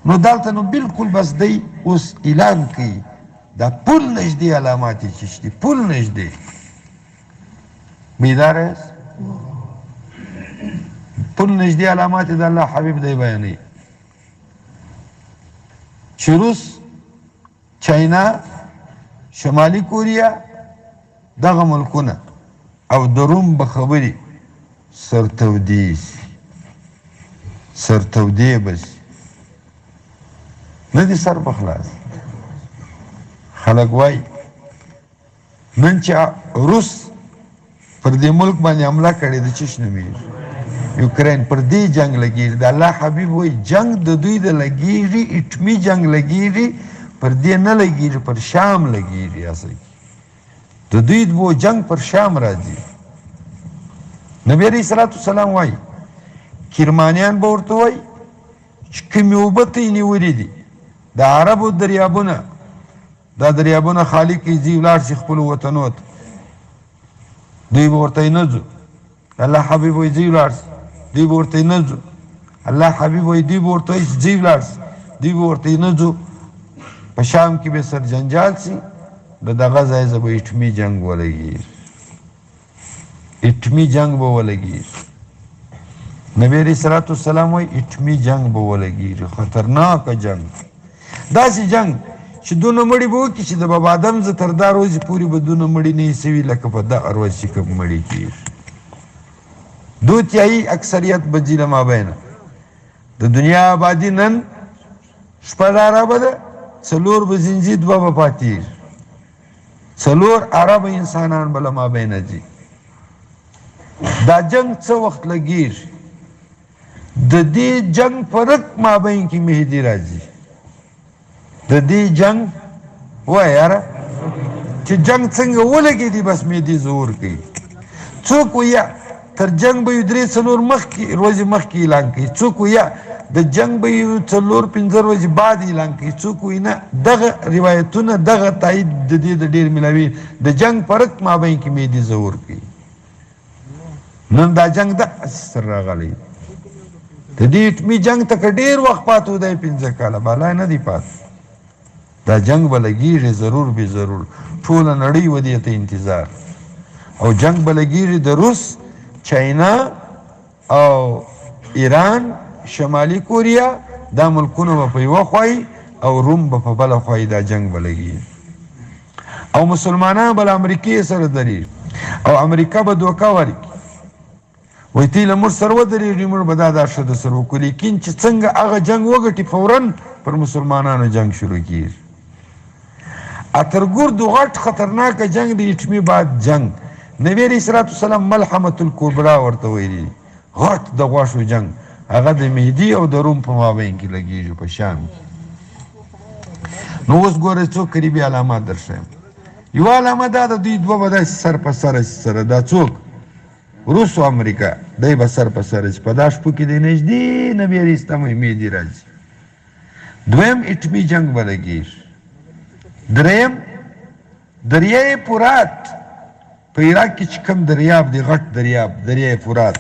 نو دلته نو بالکل بس دی اوس اعلان کوي دا پل نږدې علامات یې چې دي پل نږدې بیداره یاست پل نږدې علامات د الله حبیب دی بیانوي چې روس چاینا شمالي کوریا دغه ملکونه او د روم به خبرې سرتودې سي سرتودې به سي نه دي سر په خلاص خلک وایي نن چې روس پر دې ملک باندې حمله کړې د چش نومېږي یوکرین پر دې جنگ لګېږي د الله حبیب وایي جنگ د دوی د لګېږي اټمي جنگ لګېږي پر دې نه لګېږي پر شام لګېږي اصلي د دوی و جنگ پر شام راځي نبی علیه الصلاة والسلام وایي کرمانیان به ورته وایي چې کومې اوبه ته یې نیولي دي د عربو دریابونه دا دریابونه خالي کړي ځي ولاړ شي خپلو وطنو ته دوی به ورته نه ځو الله حبیب وایي ځي ولاړ شي دوی به ورته نه ځو الله حبیب وایي دوی به ورته وایي ځي ولاړ شي دوی به ورته نه ځو په شام کې به سر جنجال سي د دغه ځای زه به اټمي جنګ ولګېږي اټمي جنګ به ولګېږي نبی علیه الصلاة والسلام وایي اټمي جنګ به ولګېږي خطرناکه جنګ داسې جنګ چې دونه مړي به وکړي چې د بابا آدم زه تر دا ورځې پورې به دونه مړي نه سوي لکه په دغه ورځ چې کوم مړي کېږي دو تیایي اکثریت به ځي له مابینه د دنیا آبادي نن شپږ اربه ده څلور به زنځي دوه به پاتېږي څلور اربه انسانان به له مابینه ځي دا جنګ څه وخت لګېږي د دې جنګ په رک مابین کې مهدي راځي د دې جنگ وایه یاره چې جنگ څنګه ولګېدي بس مهدي ظهور کوي څوک وایه تر جنگ به یو درې څلور ورځې مخکې اعلان کوي څوک وایه د جنگ به یو څلور پنځه ورځې بعد اعلان کوي څوک وایي نه دغه روایتونه دغه تایید د دې د ډېر ملاوي د جنگ په رک مابین کې مهدي ظهور کوي نن دا جنگ داسې سره راغلی د دې اټمي جنگ ته که ډېر وخت پاتې دی 5 کاله بالا نه دی پاتې دا جنگ به لګېږي ضرور به ضرور ټوله نړۍ و دې ته انتظار او جنگ به لګېږي د روس چاینا او ایران شمالي کوریا دا ملکونه به په یوه خوایي او روم به په بله خوایي دا جنگ به لګېږي او مسلمانان به له امریکې سره درېږي او امریکا به دوکه ورکړي وایي تی له موږ سره ودرېږي موږ به دا ښه در سره وکړو لیکن چې څنګه هغه جنگ وګټي فوراً پر مسلمانانو جنگ شروع کېږي اترګردو غټ خطرناکه جنگ د اټمي بعد جنگ نبی علیه الصلاة والسلام ملحمة الکبرا ورته ویلي غټ د غوښو جنگ هغه د مهدي او د روم په مابین کې لګېږي په شام کې نو اوس ګورئ څو قریبي علامات درښیم یوه علامه دا د دوی دوه به داسې سر په سره سره دا څوک روس او امریکا دی به سر په سره چې په دا شپو کې دی نږدې نبي علیه السلام مهدي راځي دویم اټمي جنگ به لګېږي دریم دریای فرات په عراق کې چې کوم دریاب دی غټ دریاب دریای فرات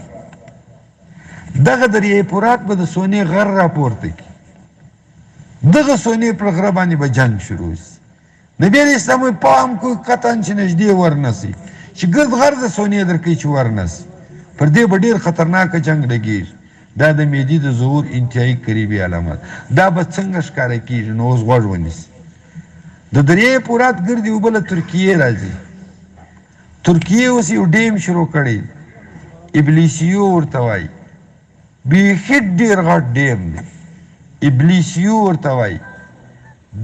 دغه دریای فرات به د سونې غر راپورته کړي دغه سونې پر غره باندې به جنګ شروع شي نبي علیه السلام وایي پام کوئ قطعا چې نږدې ورنسئ چې ګرد غر د سونې درکوي چې ورنسئ پر دې به ډېر خطرناکه جنګ لګېږي دا د مهدي د ظهور انتهایي قریبي علامات دا به څنګه ښکاره کېږي نو اوس غوږ ونیسئ د دریای فرات ګردې اوبه له ترکیې راځي ترکیې اوس یو ډیم شروع کړی ابلیسیو ورته وایي بیخي ډېر غټ ډیم دی ابلیسیو ورته وایي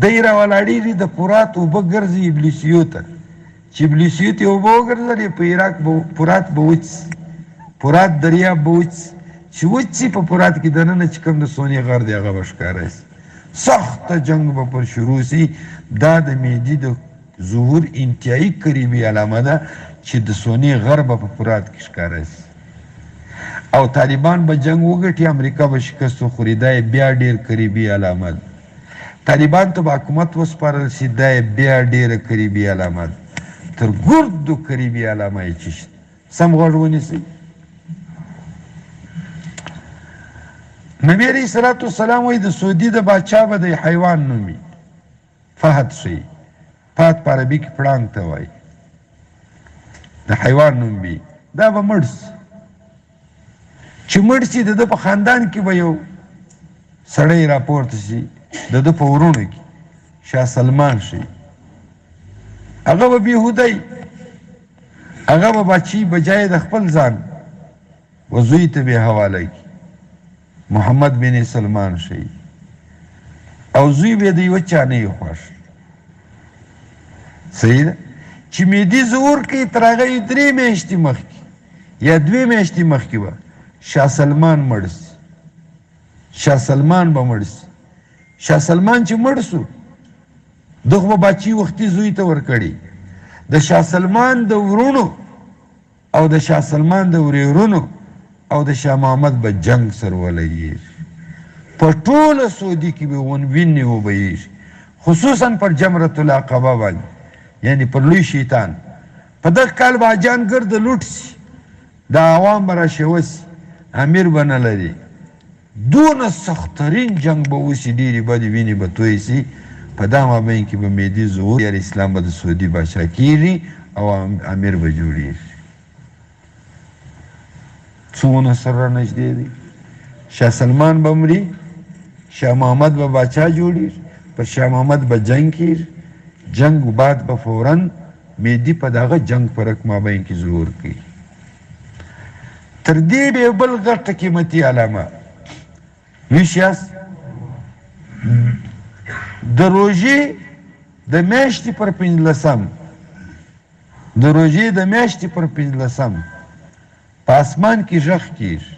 دی راولاړېږي د فرات اوبه ګرځي ابلیسیو ته چې ابلیسیو ته اوبه وګرځلې په عراق به فرات به وڅښي فرات دریاب به وڅښي چې وڅښي په فرات کې دننه چې کوم د سونې غر دی هغه به ښکاره شي سخته جنگ به پر شروع شي دا د مهدي د ظهور انتهایي قریبي علامه ده چې د سونې غر به په فرات کې ښکاره شي او طالبان به جنگ وګټي امریکا به شکست وخوري دا یې بیا ډېر قریبي علامه ده طالبان ته به حکومت وسپارل شي دا یې بیا ډېره قریبي علامه ده تر ګردو قریبي علامه یې چې شته سم غوږ ونیسئ نبی علیہ الصلوۃ والسلام وایي د سعودي د باچا به د حیوان نومي فهد شي. فهد په عربي کې پړانګ ته وایي، د حیوان نوم وي. دا به مړ سي. چې مړ سي د ده په خاندان کې به یو سړی راپورته شي، د ده په ورونو کې شاه سلمان شي. هغه به بېهودی، هغه به بچي بجای د خپل ځان و زوی ته به حواله کړي، محمد بن سلمان شي، او زوی به د یوه چا نه وي خوښ. صحیح ده. چې مهدي ظهور کوي تر هغه یې 3 میاشتې مخکې یا 2 میاشتې مخکې به شاه سلمان مړ سي. شاه سلمان به مړ سي. شاه سلمان چې مړ سو، دغه به باچي وختي زوی ته ورکړي. د شاه سلمان د ورونو او د شاه سلمان د ورېرونو او د شاه محمد به جنگ سره ولګېږي. په ټوله سعودي کې به ونوینې وبهیږي، خصوصا پر جمرة العقبه باندې، یعنی پر لوی شیطان. په دغه کال به حاجیان ګرده لوټ سي، د عوام به راشوه سي، امیر به نه لري. دونه سختترین جنگ به وسي، ډېرې بدې وینې به تویې سي. په دا مابین کې به مهدي ظهور یا اسلام به د سعودي بادشاه کېږي او امیر به جوړېږي. څومره سره رانږدې دی. شاه سلمان به مري، شاه محمد به بادشاه جوړېږي، پر شاه محمد به جنگ کېږي. جنگ بعد به فوراً مهدي په دغه جنگ فرق مابین کې ظهور کوي. تر دې به بل غټه قیمتي علامه ویښ یاست. د روژې د میاشتې پر 15 د روژې د میاشتې پر 15 په اسمان کې غږ کېږي